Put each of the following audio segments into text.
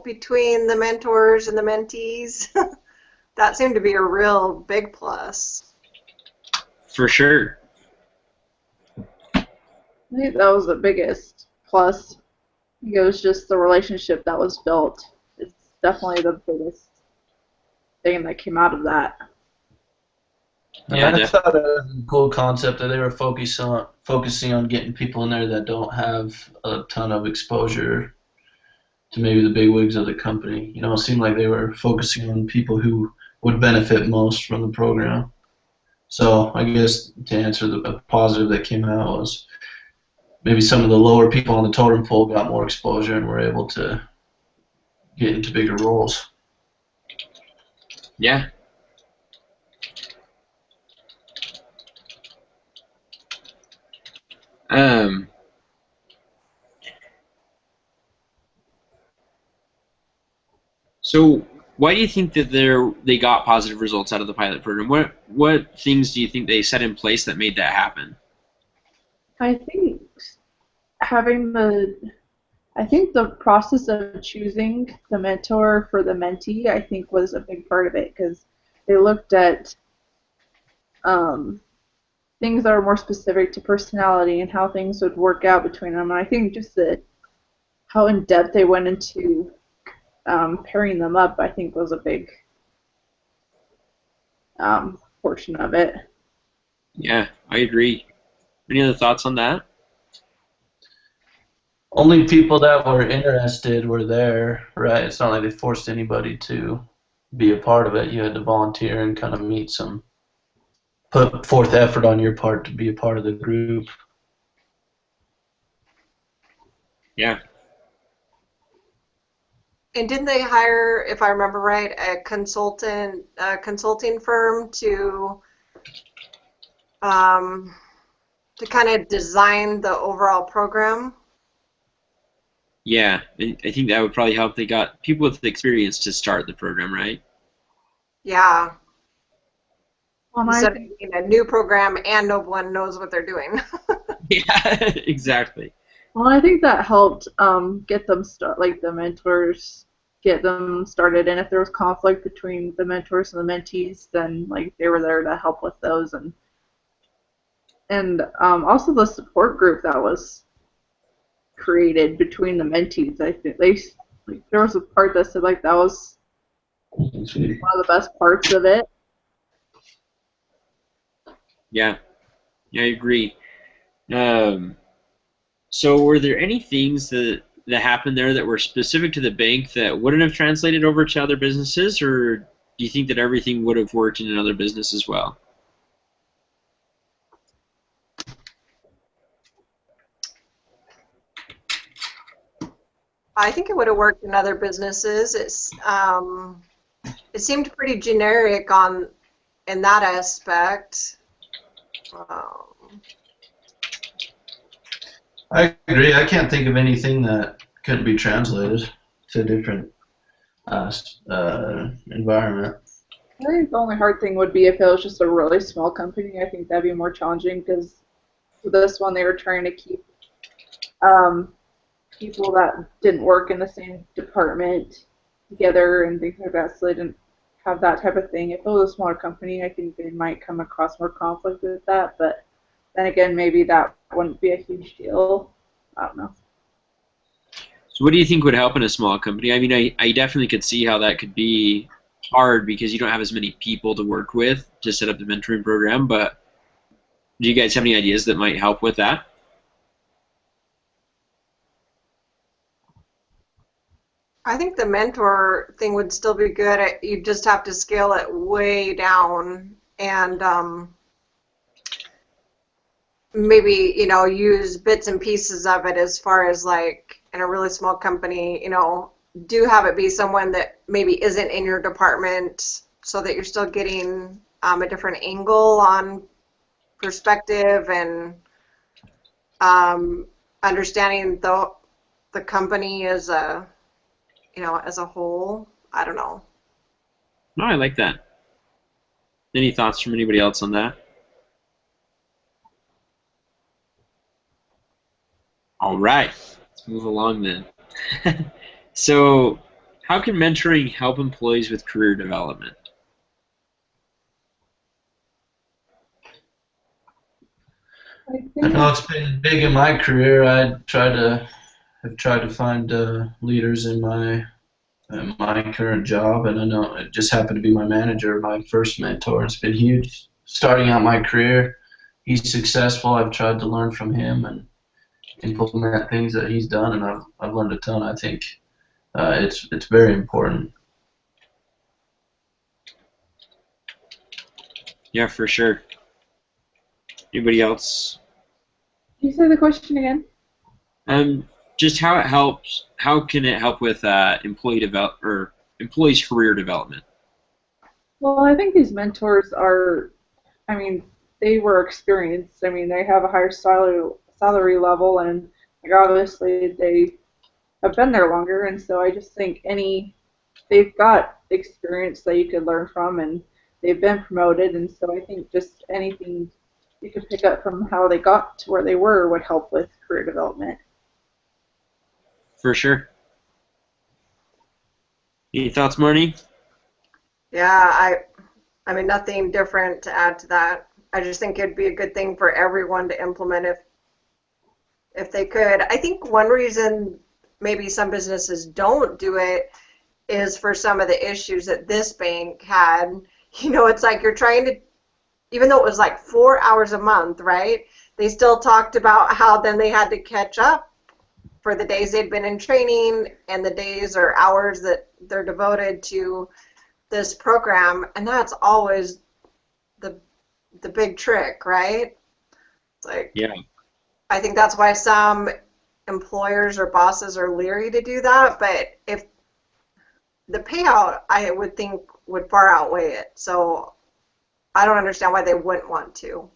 between the mentors and the mentees. That seemed to be a real big plus. For sure. I think that was the biggest plus. It was just the relationship that was built. It's definitely the biggest thing that came out of that. Yeah, I thought it was a cool concept that they were focusing on getting people in there that don't have a ton of exposure to maybe the big wigs of the company. You know, it seemed like they were focusing on people who would benefit most from the program. So I guess to answer the positive that came out was maybe some of the lower people on the totem pole got more exposure and were able to get into bigger roles. Yeah. So why do you think that they got positive results out of the pilot program? What things do you think they set in place that made that happen? I think I think the process of choosing the mentor for the mentee, I think, was a big part of it because they looked at things that are more specific to personality and how things would work out between them. And I think just that how in depth they went into pairing them up, I think, was a big portion of it. Yeah, I agree. Any other thoughts on that? Only people that were interested were there, right? It's not like they forced anybody to be a part of it. You had to volunteer and kind of put forth effort on your part to be a part of the group. Yeah. And didn't they hire, if I remember right, a consulting firm to kind of design the overall program? Yeah, I think that would probably help. They got people with experience to start the program, right? Yeah. Well, Instead of being a new program and no one knows what they're doing. Yeah, exactly. Well, I think that helped get them the mentors get them started. And if there was conflict between the mentors and the mentees, then like they were there to help with those, and also the support group that was created between the mentees. I think there was a part that said like that was one of the best parts of it. Yeah, I agree. So were there any things that happened there that were specific to the bank that wouldn't have translated over to other businesses, or do you think that everything would have worked in another business as well? I think it would have worked in other businesses. It seemed pretty generic in that aspect. I agree. I can't think of anything that couldn't be translated to a different environment. I think the only hard thing would be if it was just a really small company. I think that'd be more challenging because with this one they were trying to keep people that didn't work in the same department together and things like that, so they didn't have that type of thing. If it was a smaller company, I think they might come across more conflict with that, but then again, maybe that wouldn't be a huge deal. I don't know. So what do you think would help in a small company? I mean, I definitely could see how that could be hard because you don't have as many people to work with to set up the mentoring program, but do you guys have any ideas that might help with that? I think the mentor thing would still be good. You just have to scale it way down and maybe, use bits and pieces of it as far as like in a really small company, do have it be someone that maybe isn't in your department so that you're still getting a different angle on perspective and understanding the company as a whole. I don't know. No, I like that. Any thoughts from anybody else on that? All right, let's move along then. So how can mentoring help employees with career development? I I think know it's been big in my career. Have tried to find leaders in my current job, and I know it just happened to be my manager, my first mentor. It's been huge. Starting out my career, he's successful. I've tried to learn from him and implement things that he's done, and I've learned a ton. I think it's very important. Yeah, for sure. Anybody else? can you say the question again? Just how it helps. How can it help with employees' career development? Well, I think these mentors are, I mean, they were experienced. I mean, they have a higher salary level, and like, obviously they have been there longer. And so I just think they've got experience that you could learn from, and they've been promoted. And so I think just anything you could pick up from how they got to where they were would help with career development. For sure. Any thoughts, Marnie? Yeah, I mean, nothing different to add to that. I just think it'd be a good thing for everyone to implement if they could. I think one reason maybe some businesses don't do it is for some of the issues that this bank had. You know, it's like you're trying to, even though it was like 4 hours a month, right? They still talked about how then they had to catch up for the days they'd been in training and the days or hours that they're devoted to this program, and that's always the big trick, right? It's like, Yeah. I think that's why some employers or bosses are leery to do that, but if the payout, I would think, would far outweigh it. So I don't understand why they wouldn't want to.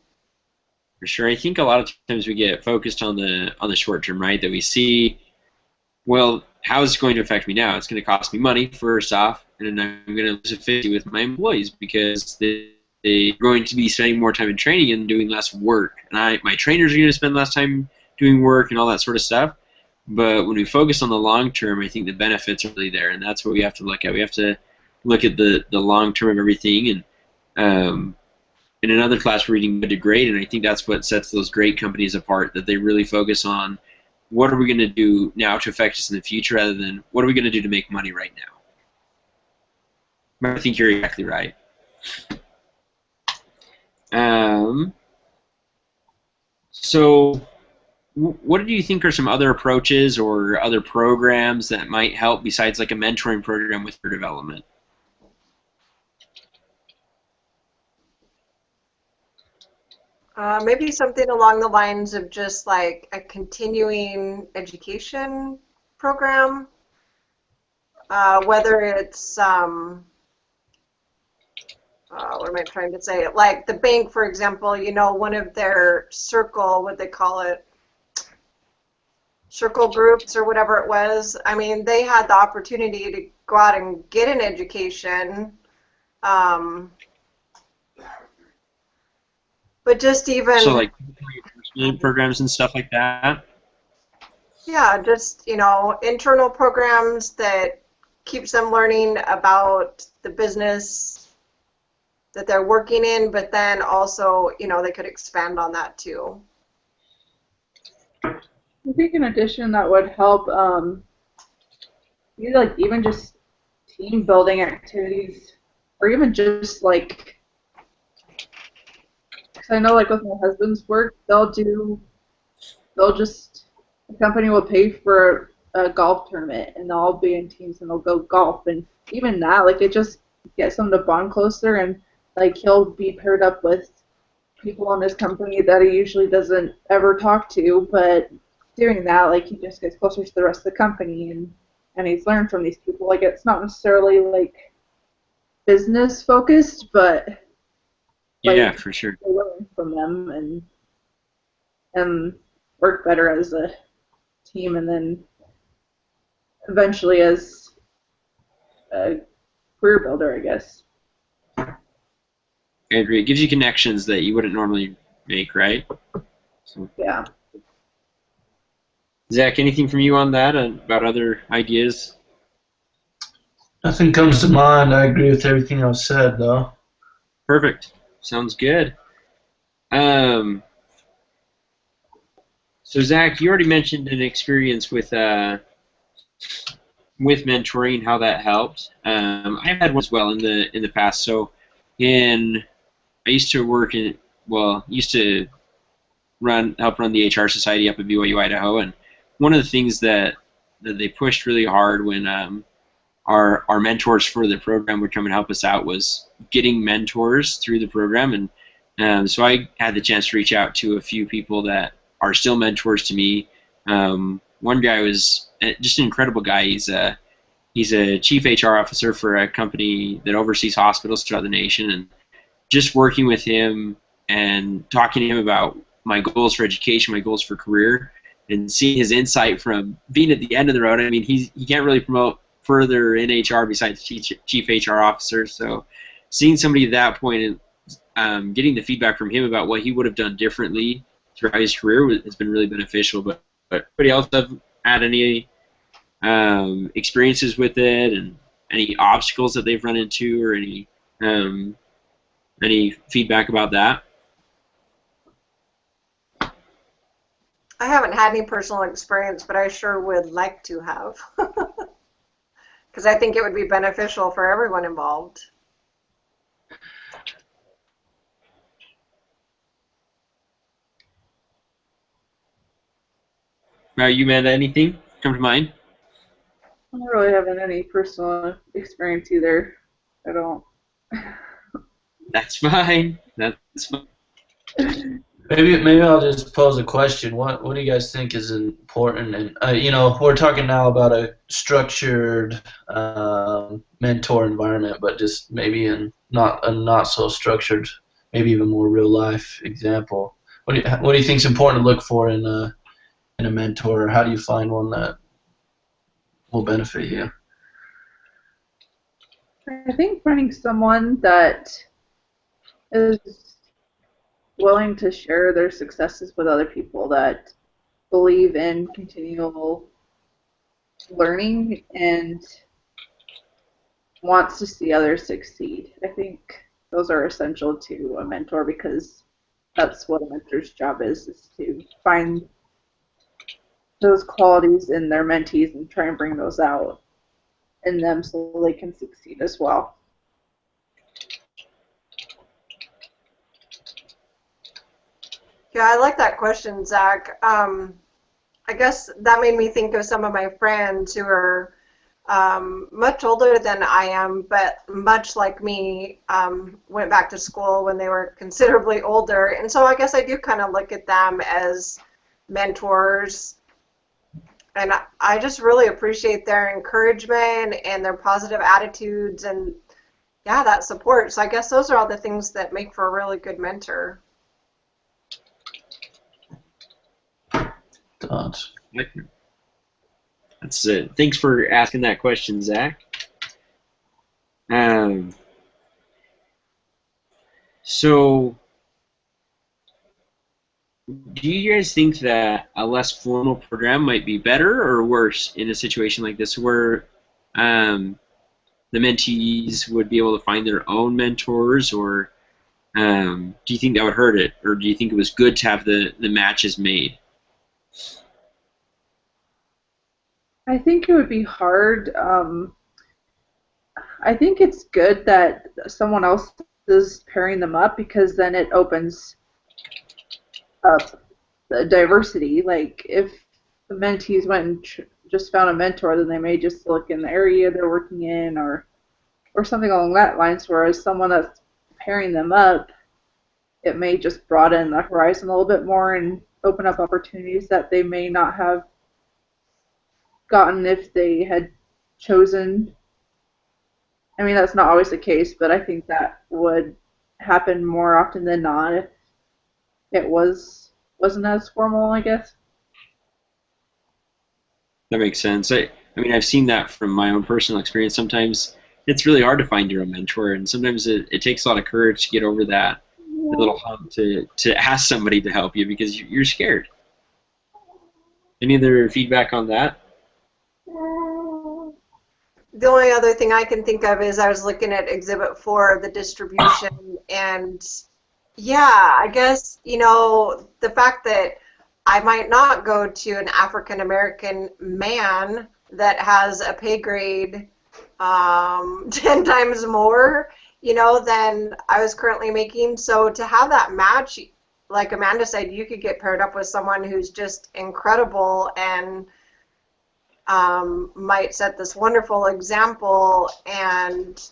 For sure. I think a lot of times we get focused on the short term, right? That we see, well, how is it going to affect me now? It's going to cost me money first off, and then I'm going to lose efficiency with my employees because they're going to be spending more time in training and doing less work. And my trainers are going to spend less time doing work and all that sort of stuff. But when we focus on the long term, I think the benefits are really there, and that's what we have to look at. We have to look at the long term of everything. And in another class, we're reading Good to Great, and I think that's what sets those great companies apart, that they really focus on what are we going to do now to affect us in the future rather than what are we going to do to make money right now. I think you're exactly right. So what do you think are some other approaches or other programs that might help besides like a mentoring program with your development? Maybe something along the lines of just like a continuing education program, whether it's what am I trying to say? Like the bank, for example, you know, one of their what they call it, circle groups or whatever it was. I mean, they had the opportunity to go out and get an education. But just even, So like programs and stuff like that? yeah, just, you know, internal programs that keeps them learning about the business that they're working in, but then also, you know, they could expand on that too. I think in addition that would help maybe like even just team building activities, or even just like, because I know like with my husband's work, the company will pay for a golf tournament and they'll all be in teams and they'll go golf, and even that, like, it just gets them to bond closer, and like he'll be paired up with people in his company that he usually doesn't ever talk to, but doing that, like, he just gets closer to the rest of the company, and he's learned from these people. Like, it's not necessarily like business focused, but like, Yeah, for sure. they learn from them and work better as a team, and then eventually as a career builder, I guess. I agree. It gives you connections that you wouldn't normally make, right? So, Yeah. Zach, anything from you on that about other ideas? Nothing comes to mind. I agree with everything I've said, though. Perfect. Sounds good. So Zach, you already mentioned an experience with mentoring, how that helped. I've had one as well in the past. So, I used to work used to help run the HR Society up at BYU Idaho, and one of the things that they pushed really hard when our mentors for the program would come and help us out was getting mentors through the program, and so I had the chance to reach out to a few people that are still mentors to me. One guy was just an incredible guy. He's a chief HR officer for a company that oversees hospitals throughout the nation, and just working with him and talking to him about my goals for education, my goals for career, and seeing his insight from being at the end of the road. I mean, he can't really promote further in HR besides chief HR officer. So seeing somebody at that point and getting the feedback from him about what he would have done differently throughout his career has been really beneficial. But anybody else have had any experiences with it, and any obstacles that they've run into, or any feedback about that? I haven't had any personal experience, but I sure would like to have. Because I think it would be beneficial for everyone involved. You, Amanda, anything come to mind? I don't really have any personal experience either. I don't. That's fine. That's fine. Maybe I'll just pose a question. What do you guys think is important? And we're talking now about a structured mentor environment, but just maybe in not so structured, maybe even more real life example. What do you think is important to look for in a mentor? Or how do you find one that will benefit you? I think finding someone that is willing to share their successes with other people, that believe in continual learning and wants to see others succeed. I think those are essential to a mentor, because that's what a mentor's job is to find those qualities in their mentees and try and bring those out in them so they can succeed as well. Yeah, I like that question, Zach. I guess that made me think of some of my friends who are much older than I am, but much like me, went back to school when they were considerably older. And so I guess I do kind of look at them as mentors. And I just really appreciate their encouragement and their positive attitudes and, yeah, that support. So I guess those are all the things that make for a really good mentor. That's it. Thanks for asking that question, Zach. So, do you guys think that a less formal program might be better or worse in a situation like this, where the mentees would be able to find their own mentors, or do you think that would hurt it, or do you think it was good to have the matches made? I think it would be hard. I think it's good that someone else is pairing them up, because then it opens up the diversity. Like, if the mentees went and just found a mentor, then they may just look in the area they're working in, or something along that lines, whereas someone that's pairing them up, it may just broaden the horizon a little bit more and open up opportunities that they may not have gotten if they had chosen. I mean, that's not always the case, but I think that would happen more often than not if it wasn't as formal, I guess. That makes sense. I mean, I've seen that from my own personal experience. Sometimes it's really hard to find your own mentor, and sometimes it takes a lot of courage to get over that little hump to ask somebody to help you because you're scared. Any other feedback on that? the only other thing I can think of is I was looking at Exhibit 4 of the distribution, and yeah, I guess, the fact that I might not go to an African American man that has a pay grade 10 times more, than I was currently making. So to have that match, like Amanda said, you could get paired up with someone who's just incredible and might set this wonderful example and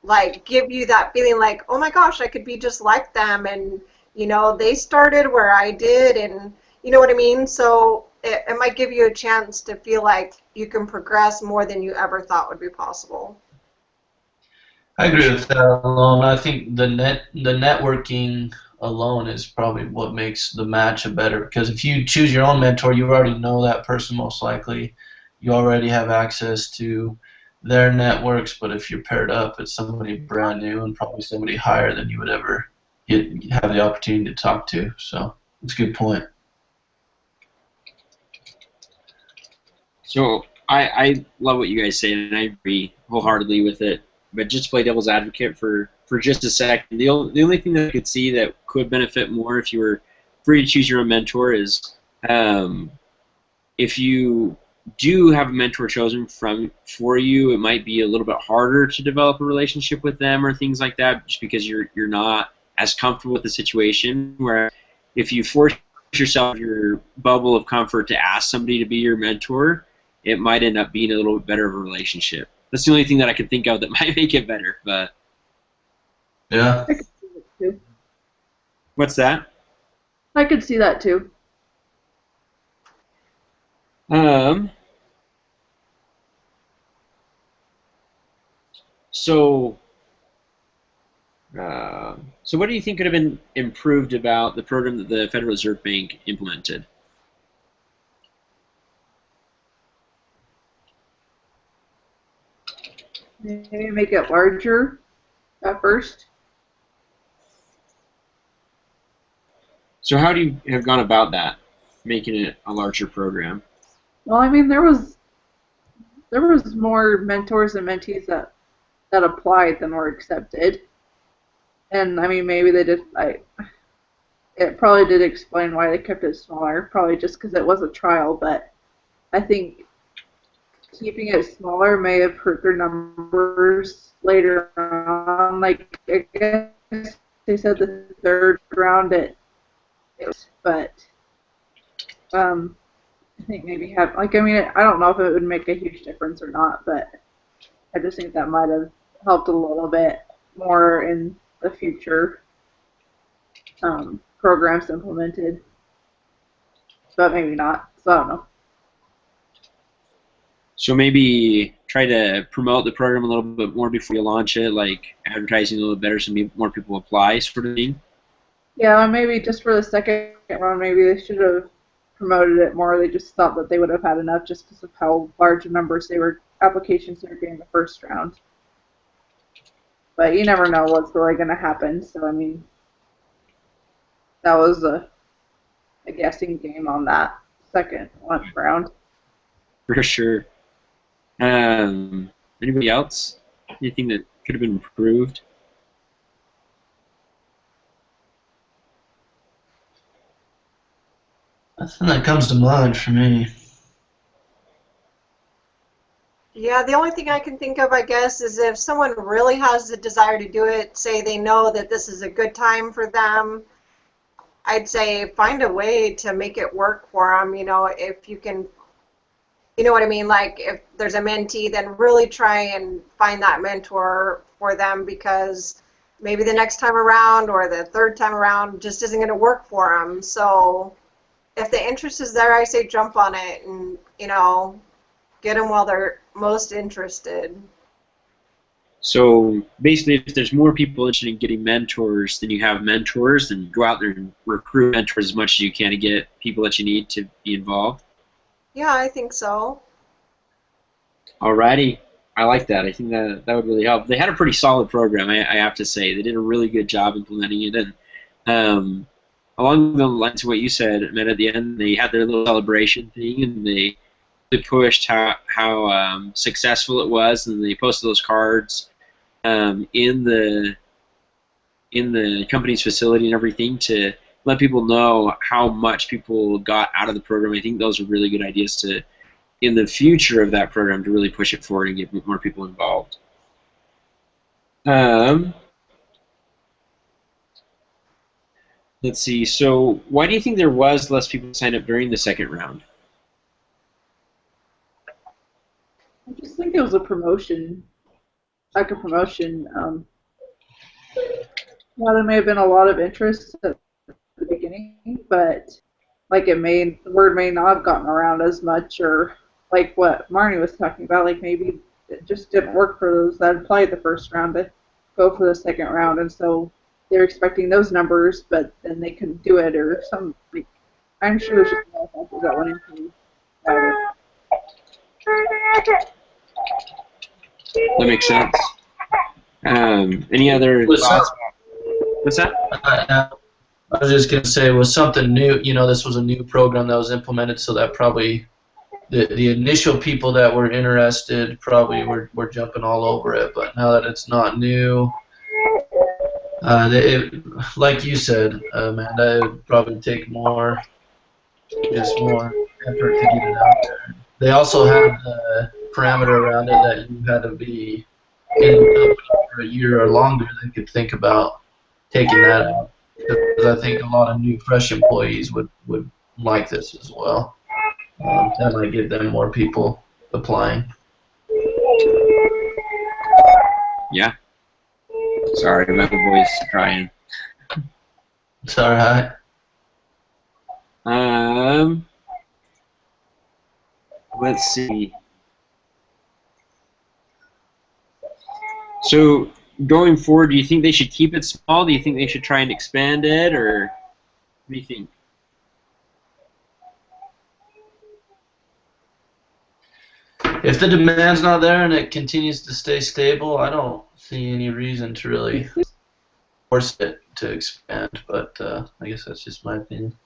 like give you that feeling like, oh my gosh, I could be just like them, and they started where I did, and you know what I mean? So it might give you a chance to feel like you can progress more than you ever thought would be possible. I agree with that alone. I think the networking alone is probably what makes the match a better, because if you choose your own mentor, you already know that person most likely. You already have access to their networks, but if you're paired up, it's somebody brand new and probably somebody higher than you would ever have the opportunity to talk to. So it's a good point. So I love what you guys say, and I agree wholeheartedly with it. But just to play devil's advocate for just a second, the only thing that I could see that could benefit more if you were free to choose your own mentor is if you do have a mentor chosen for you, it might be a little bit harder to develop a relationship with them or things like that, just because you're not as comfortable with the situation. Where if you force yourself your bubble of comfort to ask somebody to be your mentor, it might end up being a little bit better of a relationship. That's the only thing that I can think of that might make it better. But yeah, I could see it too. What's that? I could see that too. So what do you think could have been improved about the program that the Federal Reserve Bank implemented? Maybe make it larger at first. So how do you have gone about that, making it a larger program? Well, I mean, there was more mentors and mentees that applied than were accepted, and I mean, maybe they did. It probably did explain why they kept it smaller, probably just because it was a trial. But I think keeping it smaller may have hurt their numbers later on. Like, I guess they said the third round but I think maybe I don't know if it would make a huge difference or not, but I just think that might have helped a little bit more in the future programs implemented, but maybe not. So I don't know. So maybe try to promote the program a little bit more before you launch it, like advertising a little better so more people apply, sort of thing. Yeah, maybe just for the second round, maybe they should have promoted it more. They just thought that they would have had enough just because of how large numbers applications they were getting the first round. But you never know what's really going to happen. So I mean, that was a guessing game on that second round. For sure. Anybody else? Anything that could have been improved? Nothing that comes to mind for me. Yeah, the only thing I can think of, I guess, is if someone really has the desire to do it, say they know that this is a good time for them, I'd say find a way to make it work for them. If you can, you know what I mean? Like, if there's a mentee, then really try and find that mentor for them, because maybe the next time around or the third time around just isn't going to work for them. So if the interest is there, I say jump on it and, get them while they're most interested. So basically, if there's more people interested in getting mentors than you have mentors, then go out there and recruit mentors as much as you can to get people that you need to be involved. Yeah, I think so. Alrighty. I like that. I think that would really help. They had a pretty solid program, I have to say. They did a really good job implementing it. And along the lines of what you said, Matt, at the end, they had their little celebration thing, and they pushed how successful it was, and they posted those cards in the company's facility and everything to let people know how much people got out of the program. I think those are really good ideas to, in the future of that program, to really push it forward and get more people involved. Let's see. So why do you think there was less people signed up during the second round? I just think it was a promotion, like a promotion. Well, there may have been a lot of interest at the beginning, but like the word may not have gotten around as much, or like what Marnie was talking about, like maybe it just didn't work for those that applied the first round to go for the second round, and so they're expecting those numbers, but then they couldn't do it, or some. Like, I'm sure there's just a lot of factors that went into that. That makes sense. Any other thoughts? What's that? I was just going to say, it was something new. You know, this was a new program that was implemented, so that probably the initial people that were interested probably were jumping all over it. But now that it's not new, like you said, Amanda, it would probably take more effort to get it out there. They also had a parameter around it that you had to be in the company for a year or longer. They could think about taking that out, because I think a lot of new, fresh employees would like this as well. That might give them more people applying. Yeah. Sorry, my boy's crying. It's all right. Let's see. So going forward, do you think they should keep it small? Do you think they should try and expand it, or what do you think? If the demand's not there and it continues to stay stable, I don't see any reason to really force it to expand. But I guess that's just my opinion.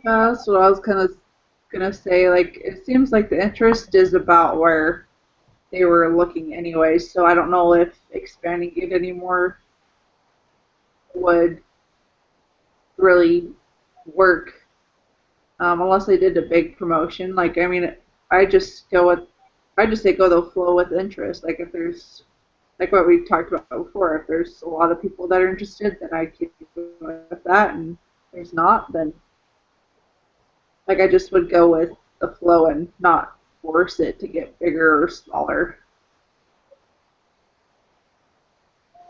That's what I was kind of gonna say. Like, it seems like the interest is about where they were looking anyway, so I don't know if expanding it anymore would really work, unless they did a big promotion. Like, I mean, I just say go the flow with interest. Like, if there's, like what we talked about before, if there's a lot of people that are interested, then I keep with that, and if there's not, then like I just would go with the flow and not force it to get bigger or smaller.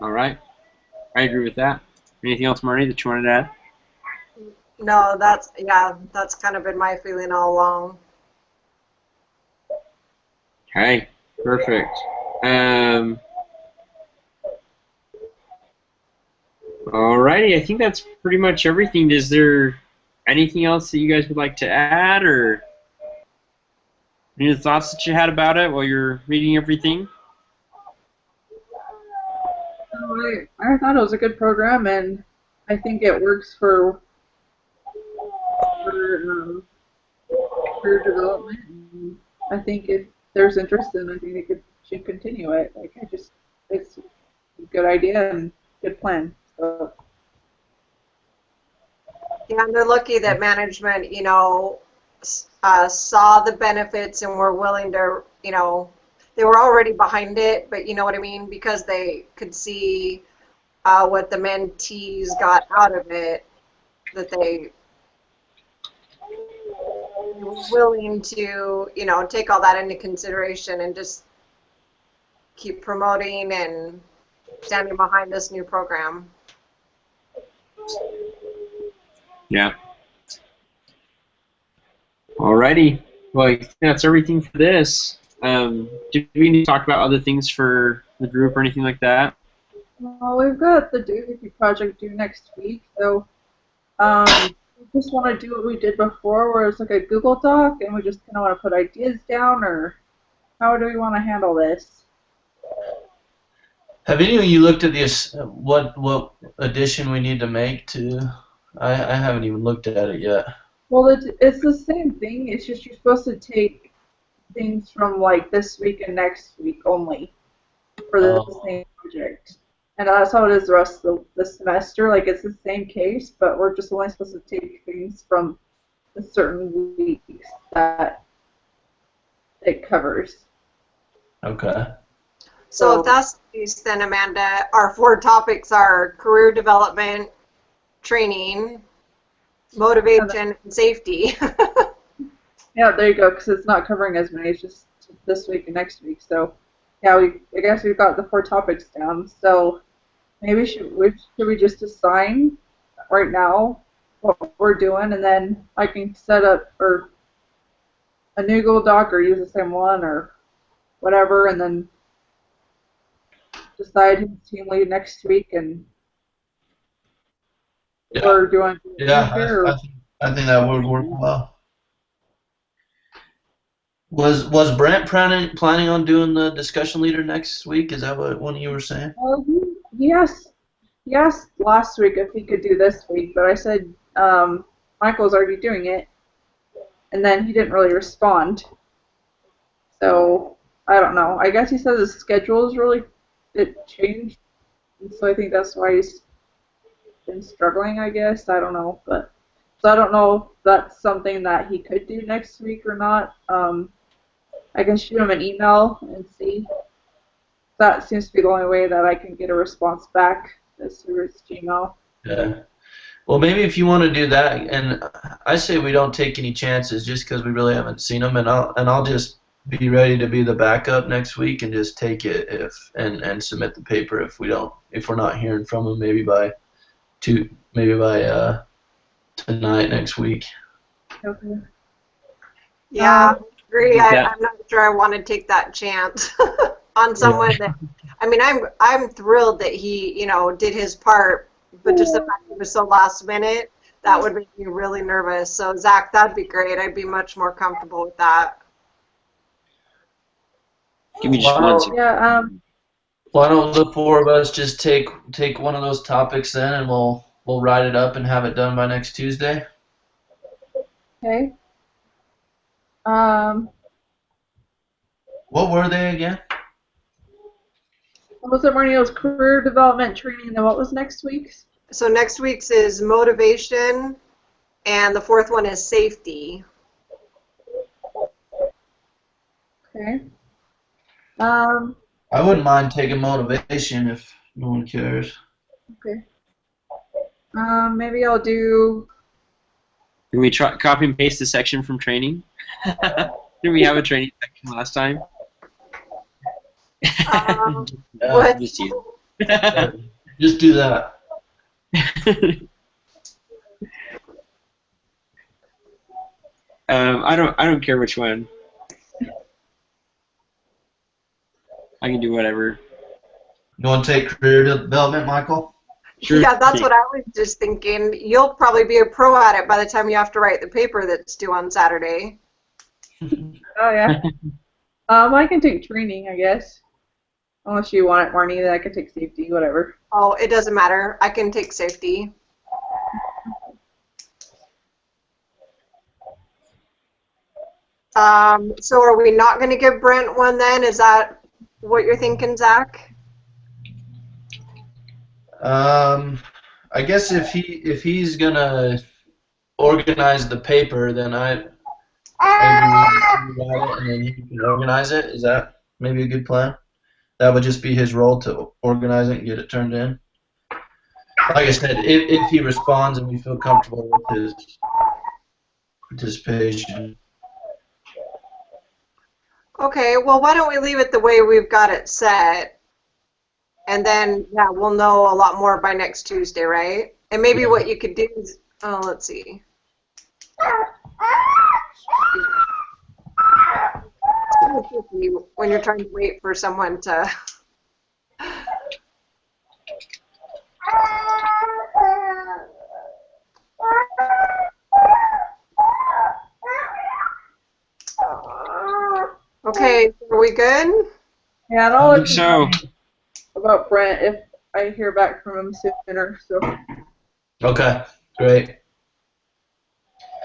All right. I agree with that. Anything else, Marnie, that you wanted to add? No, that's kind of been my feeling all along. Okay, perfect. Alrighty, I think that's pretty much everything. Is there anything else that you guys would like to add, or any thoughts that you had about it while you're reading everything? I thought it was a good program, and I think it works for development. And I think if there's interest, then I think they should continue it. Like, it's a good idea and good plan. So. Yeah, and they're lucky that management, saw the benefits and were willing to, they were already behind it, but you know what I mean, because they could see what the mentees got out of it, that they were willing to, take all that into consideration and just keep promoting and standing behind this new program. Yeah. Alrighty. Well, I think that's everything for this. Do we need to talk about other things for the group or anything like that? Well, we've got the Doohickey project due next week, so we just want to do what we did before, where it's like a Google Doc, and we just kind of want to put ideas down, or how do we want to handle this? Have any of you looked at this? What addition we need to make to? I haven't even looked at it yet. Well, it's the same thing. It's just you're supposed to take things from like this week and next week only for the same project. And that's how it is the rest of the semester. Like, it's the same case, but we're just only supposed to take things from the certain weeks that it covers. Okay. So if that's the case, then Amanda, our 4 topics are career development, training, motivation, and safety. Yeah, there you go, because it's not covering as many. It's just this week and next week. So, yeah, I guess we've got the 4 topics down. So maybe should we just assign right now what we're doing, and then I can set up or a new Google Doc or use the same one or whatever, and then decide who's team lead next week, and we're doing here. I think that would work well. Was Brent planning on doing the discussion leader next week? Is that what one of you were saying? He asked last week if he could do this week, but I said Michael's already doing it, and then he didn't really respond. So I don't know. I guess he says his schedule is it changed, and so I think that's why he's been struggling. I guess I don't know, but so I don't know if that's something that he could do next week or not. I can shoot him an email and see. That seems to be the only way that I can get a response back is through his Gmail. Yeah. Well, maybe if you want to do that, and I say we don't take any chances just because we really haven't seen them, and I'll just be ready to be the backup next week and just take it and submit the paper if we're not hearing from him maybe by tonight next week. Okay. Yeah, I agree. I'm not sure I want to take that chance on someone that. I mean, I'm thrilled that he did his part, but just the fact it was so last minute, that would make me really nervous. So Zach, that'd be great. I'd be much more comfortable with that. Give me just 1 second. Yeah. Why don't the 4 of us just take one of those topics then, and we'll write it up and have it done by next Tuesday? Okay. What were they again? What was it, Marnie? It was career development training, and then what was next week's? So next week's is motivation, and the 4th one is safety. Okay. I wouldn't mind taking motivation if no one cares. Okay. Maybe I'll do. Can we try copy and paste the section from training? Did we have a training section last time? What? Just teasing. Just do that. I don't care which one. I can do whatever. You want to take career development, Michael? Sure. Yeah, that's what I was just thinking. You'll probably be a pro at it by the time you have to write the paper that's due on Saturday. Oh yeah. I can take training, I guess. Unless you want it, Marnie, then I can take safety, whatever. Oh, it doesn't matter. I can take safety. So are we not going to give Brent one then? Is that what you're thinking, Zach? I guess if he's gonna organize the paper, then maybe we write it and then he can organize it. Is that maybe a good plan? That would just be his role to organize it and get it turned in. Like I said, if he responds and we feel comfortable with his participation. Okay, well, why don't we leave it the way we've got it set? And then, yeah, we'll know a lot more by next Tuesday, right? And maybe what you could do is, let's see. It's kind of tricky when you're trying to wait for someone to. Okay, are we good? Yeah, and I'll let you So. know about Brent if I hear back from him sooner. So. Okay, great.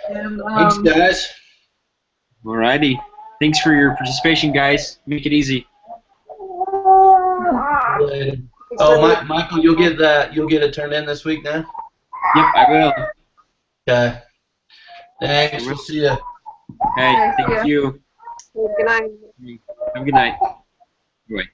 And, Thanks, guys. Alrighty. Thanks for your participation, guys. Make it easy. Later. Oh, Michael, you'll get it turned in this week now? Yep, I will. Okay. Thanks. We'll see you. Hey, thank you. Good night. Have a good night. Bye.